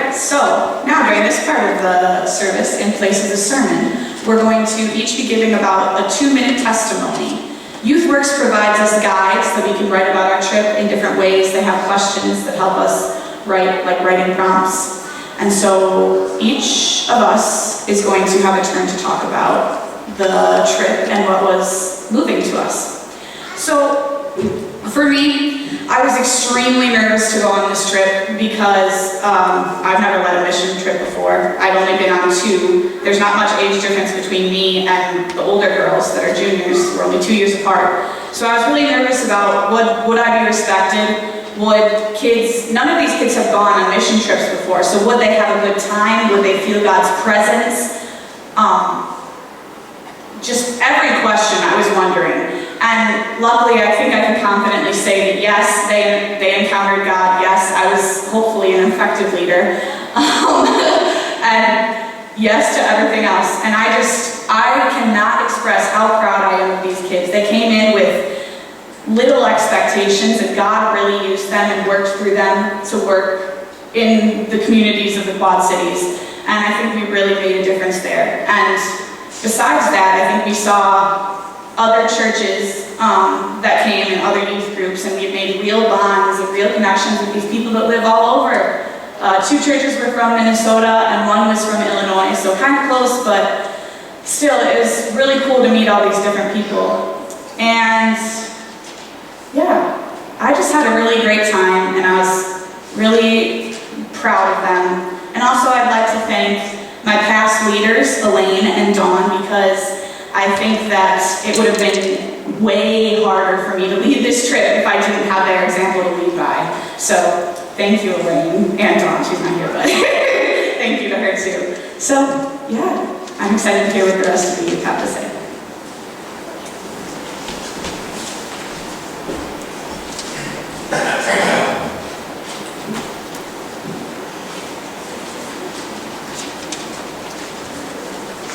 Alright, so now during this part of the service, in place of the sermon, we're going to each be giving about a 2-minute testimony. YouthWorks provides us guides that we can write about our trip in different ways. They have questions that help us write, like writing prompts. And so each of us is going to have a turn to talk about the trip and what was moving to us. So for me, I was extremely nervous to go on this trip because I've never led a mission trip before. I'd only been on 2. There's not much age difference between me and the older girls that are juniors. We're only 2 years apart. So I was really nervous about would I be respected? Would kids, none of these kids have gone on mission trips before, so would they have a good time? Would they feel God's presence? Just every question I was wondering. And luckily, I think I can confidently say that yes, they encountered God. Yes, I was hopefully an effective leader. And yes to everything else. And I cannot express how proud I am of these kids. They came in with little expectations, and God really used them and worked through them to work in the communities of the Quad Cities. And I think we really made a difference there. And besides that, I think we saw other churches that came and other youth groups, and we made real bonds and real connections with these people that live all over. 2 churches were from Minnesota and 1 was from Illinois, so kind of close, but still, it was really cool to meet all these different people. And yeah, I just had a really great time, and I was really proud of them. And also, I'd like to thank my past leaders, Elaine and Dawn, because I think that it would have been way harder for me to lead this trip if I didn't have their example to lead by. So, thank you, Elaine, and Dawn, she's not here, but thank you to her too. So, yeah, I'm excited to hear what the rest of you have to say.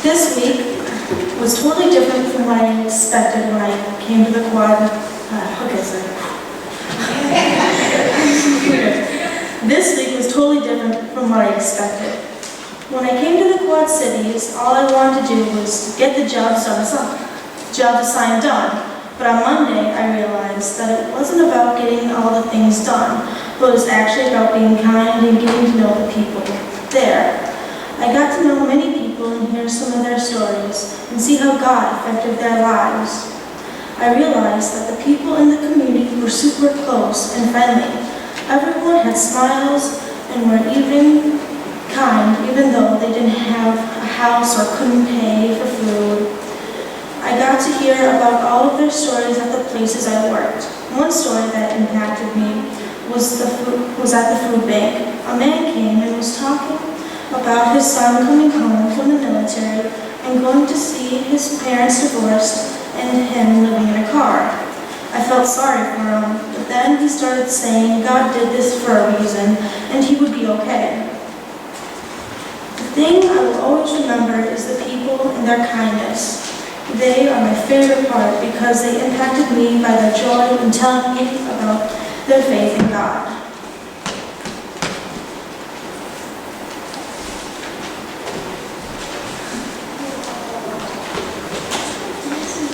This week was totally different from what I expected when I came to the Quad. This week was totally different from what I expected. When I came to the Quad Cities, all I wanted to do was get the job assigned done. But on Monday, I realized that it wasn't about getting all the things done, but it was actually about being kind and getting to know the people there. I got to know many people and hear some of their stories and see how God affected their lives. I realized that the people in the community were super close and friendly. Everyone had smiles and were even kind, even though they didn't have a house or couldn't pay for food. I got to hear about all of their stories at the places I worked. One story that impacted me was at the food bank. A man came and was talking about his son coming home from the military and going to see his parents divorced and him living in a car. I felt sorry for him, but then he started saying God did this for a reason and he would be okay. The thing I will always remember is the people and their kindness. They are my favorite part because they impacted me by their joy and telling me about their faith in God.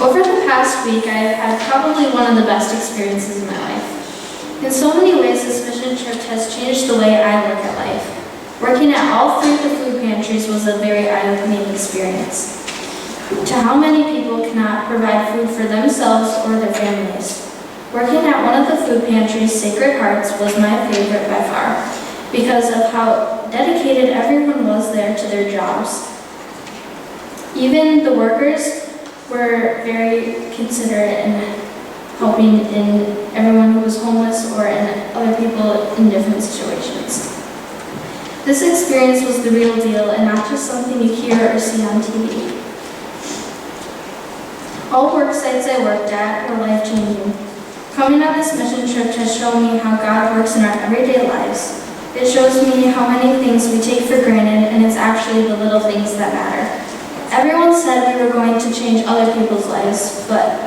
Over the past week, I have had probably one of the best experiences in my life. In so many ways, this mission trip has changed the way I look at life. Working at all 3 of the food pantries was a very eye-opening experience. To how many people cannot provide food for themselves or their families. Working at one of the food pantries, Sacred Hearts, was my favorite by far because of how dedicated everyone was there to their jobs. Even the workers were very considerate in helping in everyone who was homeless or in other people in different situations. This experience was the real deal and not just something you hear or see on TV. All work sites I worked at were life-changing. Coming on this mission trip has shown me how God works in our everyday lives. It shows me how many things we take for granted, and it's actually the little things that matter. Everyone said we were going to change other people's lives, but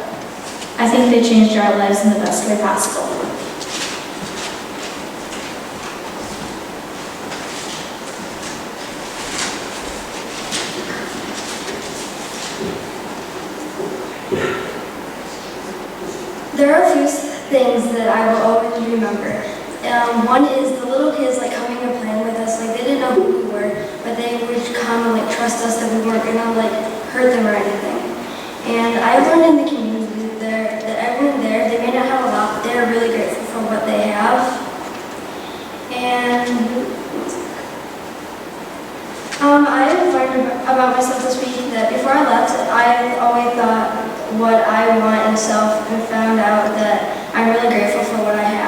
I think they changed our lives in the best way possible. There are a few things that I will always remember. One is the little kids like coming and playing with us. Like they didn't know who we were, but they would come and like trust us that we weren't gonna like hurt them or anything. And I learned in the community there that everyone there, they may not have a lot, but they're really grateful for what they have. And I learned about myself this week that before I left, I always thought what I want in self and found out that I'm really grateful for what I have.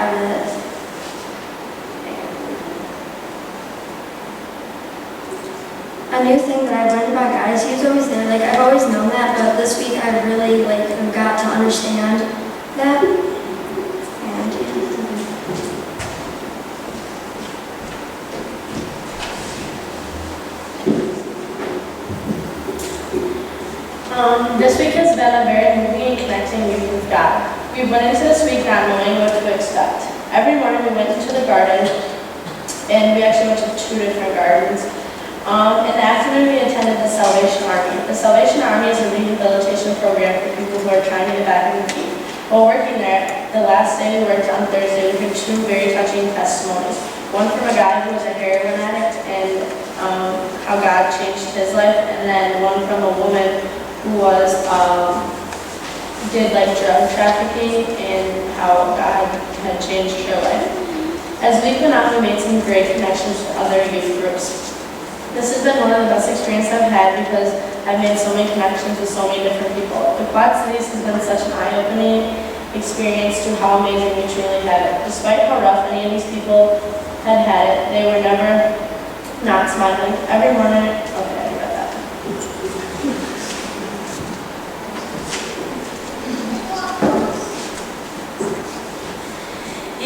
A new thing that I learned about God is He was always there. Like I've always known that, but this week I really like got to understand that. And This week has been a very moving and connecting week with God. We went into this week not knowing what to expect. Every morning we went into the garden, and we actually went to 2 different gardens. In the afternoon we attended the Salvation Army. The Salvation Army is a rehabilitation program for people who are trying to get back on their feet. While working there, the last day we worked on Thursday, we heard 2 very touching testimonies. One from a guy who was a heroin addict and how God changed his life, and then one from a woman who was did like drug trafficking and how God had changed her life. As week went on, we made some great connections with other youth groups. This has been one of the best experiences I've had because I've made so many connections with so many different people. The Quad Cities has been such an eye-opening experience to how amazing we truly had it. Despite how rough any of these people had it, they were never not smiling. Every morning, okay, I read that.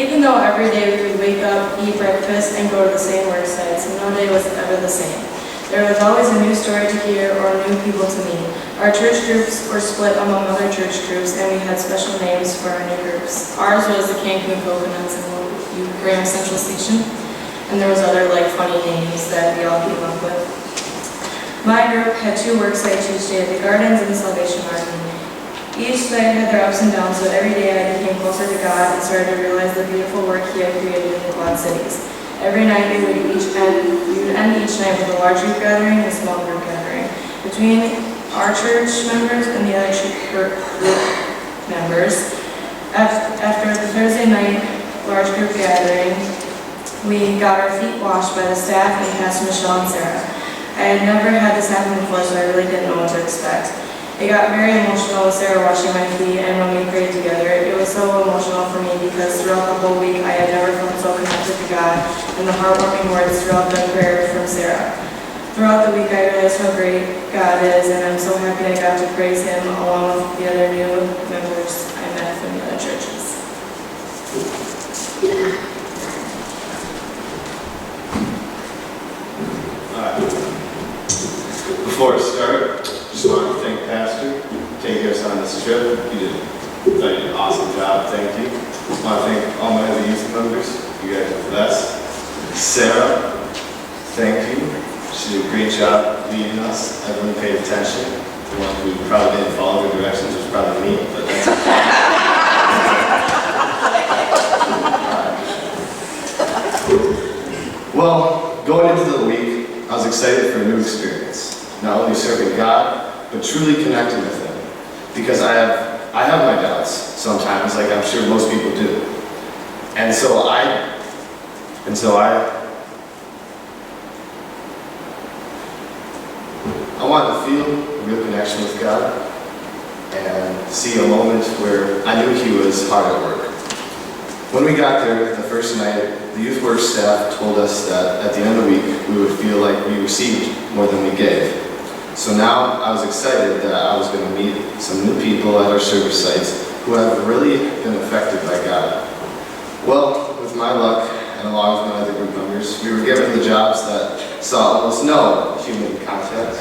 Even though every day we would wake up, eat breakfast, and go to the same work sites, no day was ever the same. There was always a new story to hear or new people to meet. Our church groups were split among other church groups, and we had special names for our new groups. Ours was the Cancun Coconuts and Graham Central Station, and there was other like funny names that we all came up with. My group had 2 work sites each day, the Gardens and the Salvation Army. Each site had their ups and downs, but every day I became closer to God and started to realize the beautiful work He had created in the Quad Cities. Every night we would end each night with a large group gathering and a small group gathering. Between our church members and the other church group members, after the Thursday night large group gathering, we got our feet washed by the staff and Pastor Michelle and Sarah. I had never had this happen before, so I really didn't know what to expect. It got very emotional with Sarah washing my feet, and when we prayed together, it was so emotional for me because throughout the whole week I had never felt so connected to God and the heartwarming words throughout the prayer from Sarah. Throughout the week I realized how great God is, and I'm so happy I got to praise Him along with the other new members I met from the other churches. Before I start, just want to thank Pastor for taking us on this trip. You did an awesome job, thank you. Just want to thank all my other youth members. You guys are the best. Sarah, thank you. She did a great job leading us. Everyone paid attention. The one who probably didn't follow the directions was probably me, but that's okay. Well, going into the week, I was excited for a new experience. Not only serving God, but truly connecting with Him. Because I have my doubts sometimes, like I'm sure most people do. And so I wanted to feel a real connection with God and see a moment where I knew He was hard at work. When we got there the first night, the youth work staff told us that at the end of the week, we would feel like we received more than we gave. So now I was excited that I was going to meet some new people at our service sites who have really been affected by God. Well, with my luck, and along with my other group members, we were given the jobs that saw almost no human contact.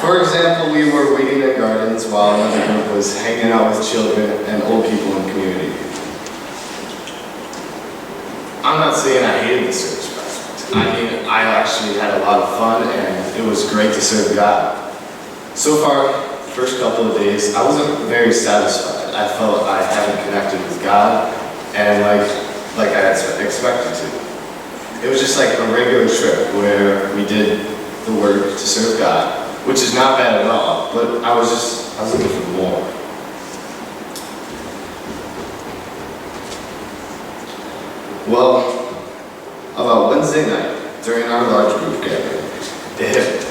For example, we were weeding at gardens while another group was hanging out with children and old people in the community. I'm not saying I hated the service project. I mean, I actually had a lot of fun and it was great to serve God. So far, the first couple of days, I wasn't very satisfied. I felt I hadn't connected with God and like I had expected to. It was just like a regular trip where we did the work to serve God, which is not bad at all, but I was looking for more. Well, about Wednesday night, during our large group gathering, it hit me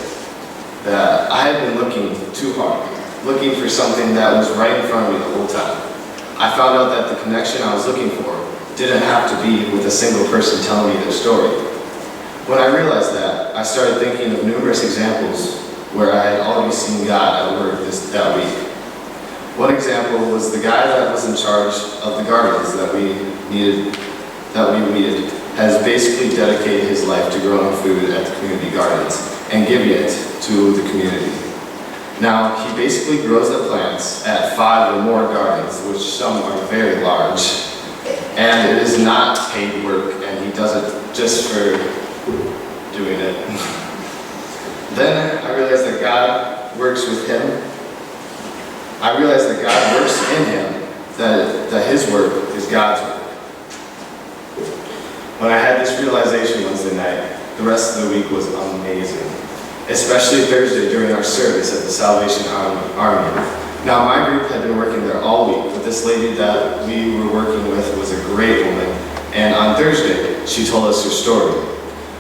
that I had been looking too hard, looking for something that was right in front of me the whole time. I found out that the connection I was looking for didn't have to be with a single person telling me their story. When I realized that, I started thinking of numerous examples where I had already seen God at work that week. One example was the guy that was in charge of the gardens that we weeded, has basically dedicated his life to growing food at the community gardens and giving it to the community. Now, he basically grows the plants at 5 or more gardens, which some are very large, and it is not paid work, and he does it just for doing it. Then I realized that God works with him. I realized that God works in him, that his work is God's work. When I had this realization Wednesday night, the rest of the week was amazing, especially Thursday during our service at the Salvation Army. Now, my group had been working there all week, but this lady that we were working with was a great woman, and on Thursday, she told us her story,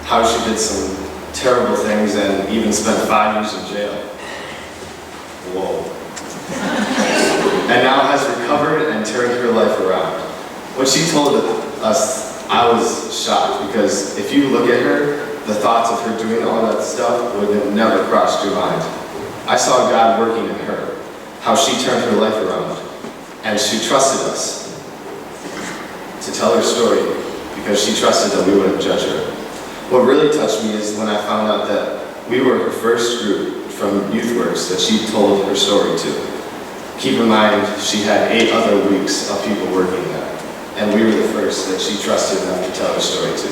how she did some terrible things and even spent 5 years in jail. Whoa. And now has recovered and turned her life around. When she told us, I was shocked, because if you look at her, the thoughts of her doing all that stuff would have never crossed your mind. I saw God working in her, how she turned her life around, and she trusted us to tell her story because she trusted that we wouldn't judge her. What really touched me is when I found out that we were her first group from YouthWorks that she told her story to. Keep in mind, she had 8 other weeks of people working there, and we were the first that she trusted enough to tell her story to.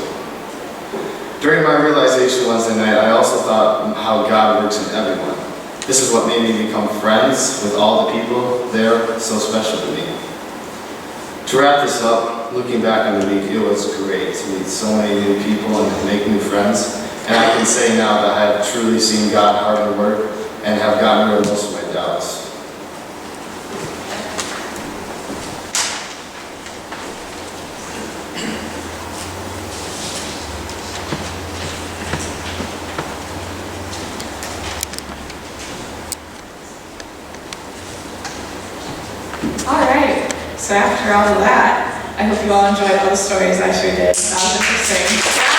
During my realization Wednesday night, I also thought how God works in everyone. This is what made me become friends with all the people there so special to me. To wrap this up, looking back on the week, it was great to meet so many new people and make new friends. And I can say now that I have truly seen God hard at work and have gotten rid of most of my doubts. All right, so after all of that, I hope you all enjoyed all the stories. I sure did. That was interesting.